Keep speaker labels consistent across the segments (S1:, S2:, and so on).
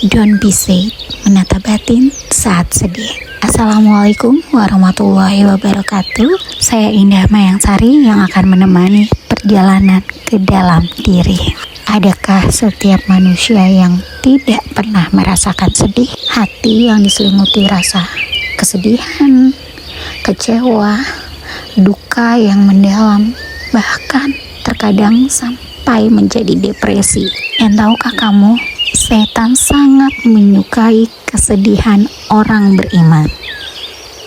S1: Don't be sad, menata batin saat sedih. Assalamualaikum warahmatullahi wabarakatuh. Saya Indah Mayangsari yang akan menemani perjalanan ke dalam diri. Adakah setiap manusia yang tidak pernah merasakan sedih? Hati yang diselimuti rasa kesedihan, kecewa, duka yang mendalam, bahkan terkadang sampai menjadi depresi. Dan tahukah kamu, setan sangat menyukai kesedihan orang beriman.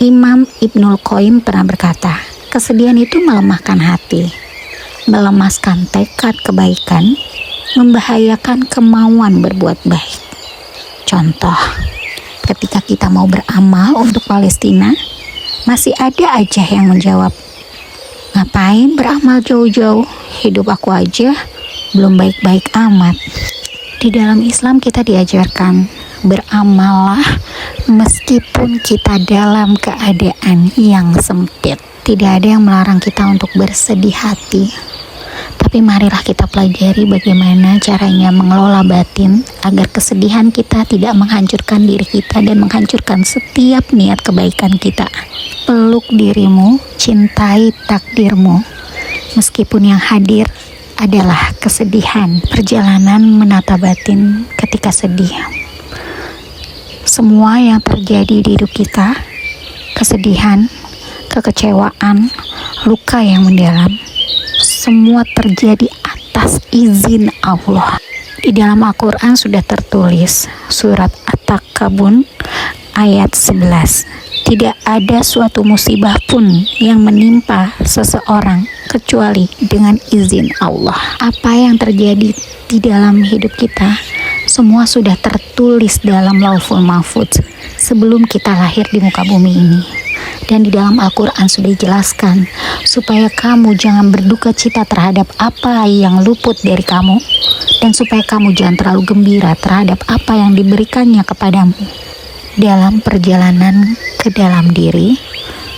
S1: Imam Ibnul Qayyim pernah berkata, kesedihan itu melemahkan hati, melemaskan tekad kebaikan, membahayakan kemauan berbuat baik. Contoh, ketika kita mau beramal untuk Palestina, masih ada aja yang menjawab, ngapain beramal jauh-jauh, hidup aku aja belum baik-baik amat. Di dalam Islam kita diajarkan beramallah meskipun kita dalam keadaan yang sempit. Tidak ada yang melarang kita untuk bersedih hati. Tapi marilah kita pelajari bagaimana caranya mengelola batin agar kesedihan kita tidak menghancurkan diri kita dan menghancurkan setiap niat kebaikan kita. Peluk dirimu, cintai takdirmu. Meskipun yang hadir adalah kesedihan. Perjalanan menata batin ketika sedih. Semua yang terjadi di hidup kita, kesedihan, kekecewaan, luka yang mendalam, semua terjadi atas izin Allah. Di dalam Al-Quran sudah tertulis surat At-Takabun ayat 11. Tidak ada suatu musibah pun yang menimpa seseorang kecuali dengan izin Allah. Apa yang terjadi di dalam hidup kita semua sudah tertulis dalam Lauhul Mahfuz sebelum kita lahir di muka bumi ini. Dan di dalam Al-Quran sudah dijelaskan supaya kamu jangan berduka cita terhadap apa yang luput dari kamu, dan supaya kamu jangan terlalu gembira terhadap apa yang diberikannya kepadamu. Dalam perjalanan ke dalam diri,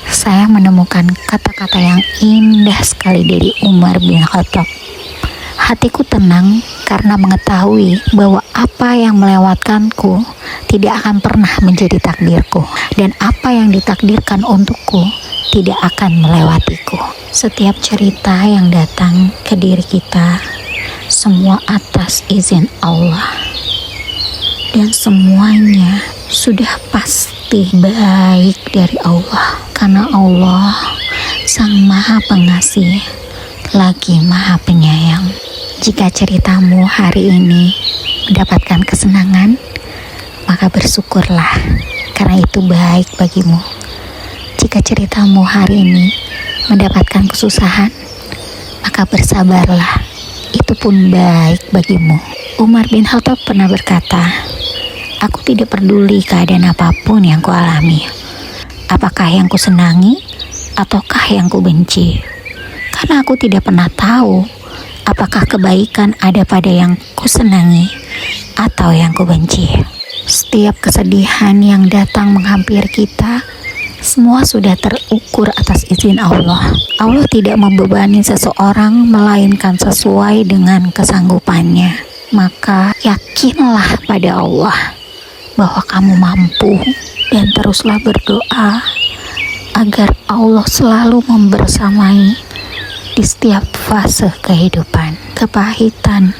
S1: saya menemukan kata-kata yang indah sekali dari Umar bin Khattab. Hatiku tenang karena mengetahui bahwa apa yang melewatkanku tidak akan pernah menjadi takdirku, dan apa yang ditakdirkan untukku tidak akan melewatiku. Setiap cerita yang datang ke diri kita, semua atas izin Allah, dan semuanya sudah pasti baik dari Allah, karena Allah Sang Maha Pengasih lagi Maha Penyayang. Jika ceritamu hari ini mendapatkan kesenangan, maka bersyukurlah karena itu baik bagimu. Jika ceritamu hari ini mendapatkan kesusahan, maka bersabarlah, itu pun baik bagimu. Umar bin Khattab pernah berkata, aku tidak peduli keadaan apapun yang kualami, apakah yang kusenangi ataukah yang kubenci, karena aku tidak pernah tahu apakah kebaikan ada pada yang kusenangi atau yang kubenci. Setiap kesedihan yang datang menghampiri kita, semua sudah terukur atas izin Allah. Allah tidak membebani seseorang melainkan sesuai dengan kesanggupannya. Maka yakinlah pada Allah bahwa kamu mampu, dan teruslah berdoa agar Allah selalu membersamai di setiap fase kehidupan. Kepahitan,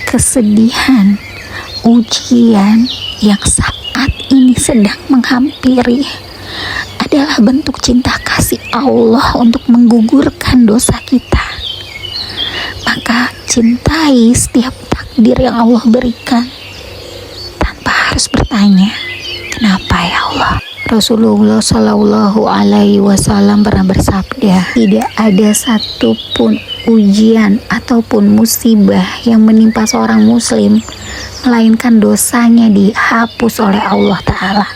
S1: kesedihan, ujian yang saat ini sedang menghampiri adalah bentuk cinta kasih Allah untuk menggugurkan dosa kita. Maka cintai setiap takdir yang Allah berikan tanpa harus bertanya, kenapa ya Allah? Rasulullah Shallallahu Alaihi Wasallam pernah bersabda, tidak ada satupun ujian ataupun musibah yang menimpa seorang muslim melainkan dosanya dihapus oleh Allah Ta'ala,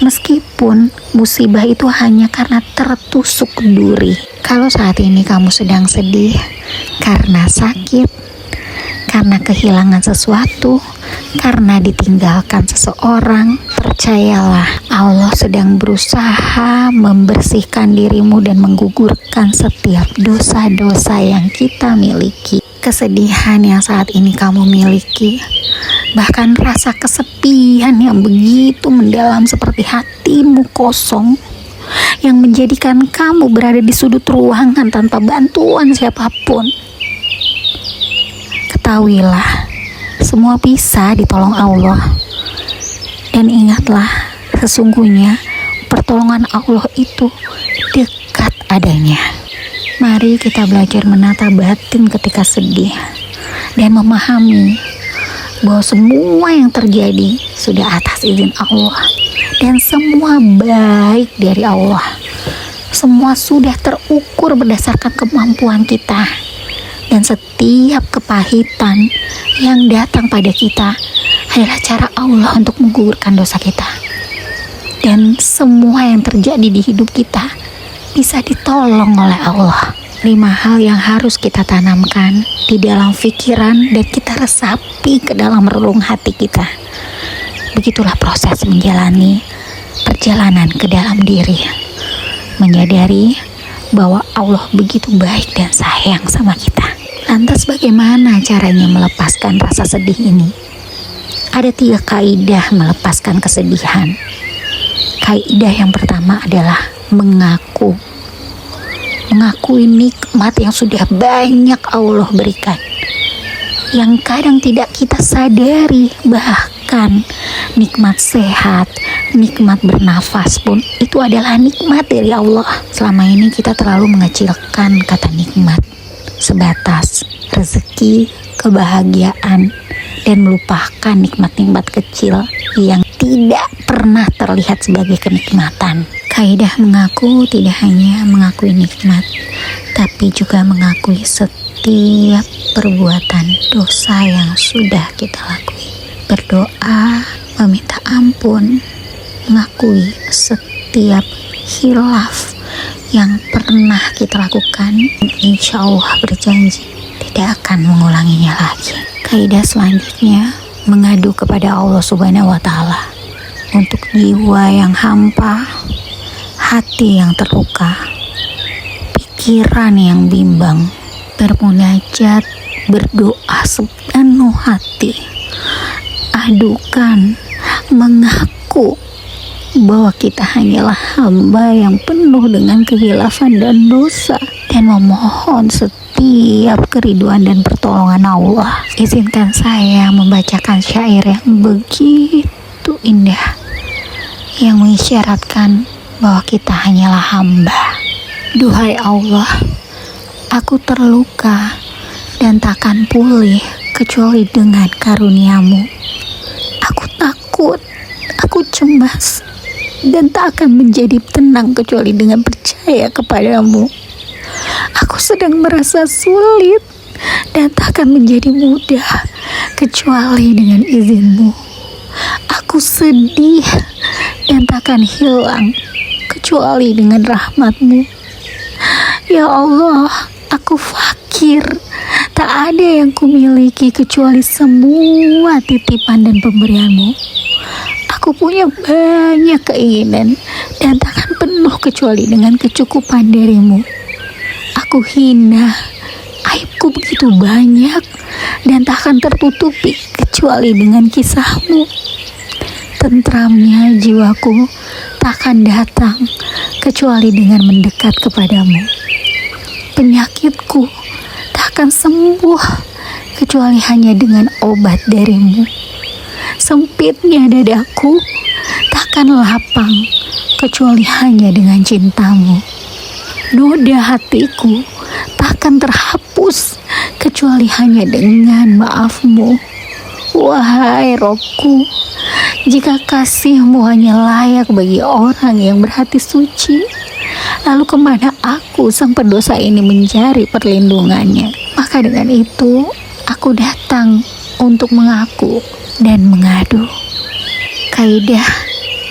S1: meskipun musibah itu hanya karena tertusuk duri. Kalau saat ini kamu sedang sedih karena sakit, karena kehilangan sesuatu, karena ditinggalkan seseorang, percayalah Allah sedang berusaha membersihkan dirimu dan menggugurkan setiap dosa-dosa yang kita miliki. Kesedihan yang saat ini kamu miliki Bahkan rasa kesepian yang begitu mendalam seperti hatimu kosong, yang menjadikan kamu berada di sudut ruangan tanpa bantuan siapapun. Ketahuilah, semua bisa ditolong Allah. Dan ingatlah, sesungguhnya pertolongan Allah itu dekat adanya. Mari kita belajar menata batin ketika sedih dan memahami bahwa semua yang terjadi sudah atas izin Allah dan semua baik dari Allah. Semua sudah terukur berdasarkan kemampuan kita, dan setiap kepahitan yang datang pada kita adalah cara Allah untuk menggugurkan dosa kita. Dan semua yang terjadi di hidup kita bisa ditolong oleh Allah. 5 hal yang harus kita tanamkan di dalam pikiran dan kita resapi ke dalam relung hati kita. Begitulah proses menjalani perjalanan ke dalam diri, menyadari bahwa Allah begitu baik dan sayang sama kita. Lantas bagaimana caranya melepaskan rasa sedih ini? Ada 3 kaidah melepaskan kesedihan. Kaidah yang pertama adalah mengakui nikmat yang sudah banyak Allah berikan, yang kadang tidak kita sadari. Bahkan nikmat sehat, nikmat bernafas pun itu adalah nikmat dari Allah. Selama ini kita terlalu mengecilkan kata nikmat, sebatas rezeki, kebahagiaan, dan melupakan nikmat-nikmat kecil yang tidak pernah terlihat sebagai kenikmatan. Kaidah mengaku tidak hanya mengakui nikmat, tapi juga mengakui setiap perbuatan dosa yang sudah kita lakui. Berdoa, meminta ampun, mengakui setiap khilaf yang pernah kita lakukan. Insya Allah berjanji tidak akan mengulanginya lagi. Kaidah selanjutnya, mengadu kepada Allah Subhanahu wa Ta'ala untuk jiwa yang hampa, hati yang terluka, pikiran yang bimbang. Bermunajat, berdoa sepenuh hati, adukan, mengaku bahwa kita hanyalah hamba yang penuh dengan kehilafan dan dosa, dan memohon setiap keriduan dan pertolongan Allah. Izinkan saya membacakan syair yang begitu indah, yang mengisyaratkan bahwa kita hanyalah hamba. Duhai Allah, aku terluka dan takkan pulih kecuali dengan karunia-Mu. Aku takut, aku cemas, dan tak akan menjadi tenang kecuali dengan percaya kepadamu. Aku sedang merasa sulit dan tak akan menjadi mudah kecuali dengan izin-Mu. Aku sedih dan tak akan hilang kecuali dengan rahmat-Mu. Ya Allah, aku fakir, tak ada yang kumiliki kecuali semua titipan dan pemberian-Mu. Aku punya banyak keinginan dan takkan penuh kecuali dengan kecukupan dari-Mu. Aku hina, aibku begitu banyak dan takkan tertutupi kecuali dengan kisah-Mu. Tentramnya jiwaku takkan datang kecuali dengan mendekat kepadamu. Penyakitku takkan sembuh kecuali hanya dengan obat darimu. Sempitnya dadaku takkan lapang kecuali hanya dengan cintamu. Noda hatiku takkan terhapus kecuali hanya dengan maafmu. Wahai Robku, jika kasih-Mu hanya layak bagi orang yang berhati suci, lalu kemana aku sang pendosa ini mencari perlindungannya? Maka dengan itu aku datang untuk mengaku dan mengadu. Kaidah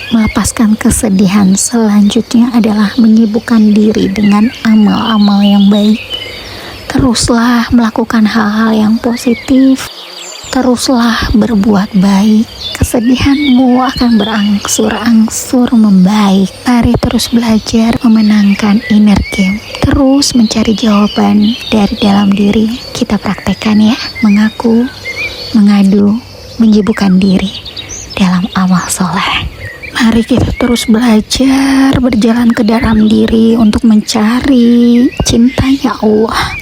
S1: melepaskan kesedihan selanjutnya adalah menyibukkan diri dengan amal-amal yang baik. Teruslah melakukan hal-hal yang positif, teruslah berbuat baik. Kesedihanmu akan berangsur-angsur membaik. Mari terus belajar memenangkan inner game. Terus mencari jawaban dari dalam diri. Kita praktekkan ya. Mengaku, mengadu, menyibukkan diri dalam amal soleh. Mari kita terus belajar berjalan ke dalam diri untuk mencari cintanya Allah,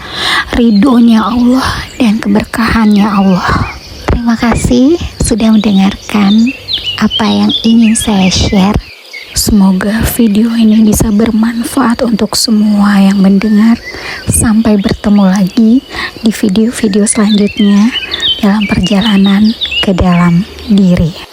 S1: ridhonya Allah, dan keberkahannya Allah. Terima kasih sudah mendengarkan apa yang ingin saya share. Semoga video ini bisa bermanfaat untuk semua yang mendengar. Sampai bertemu lagi di video-video selanjutnya dalam perjalanan ke dalam diri.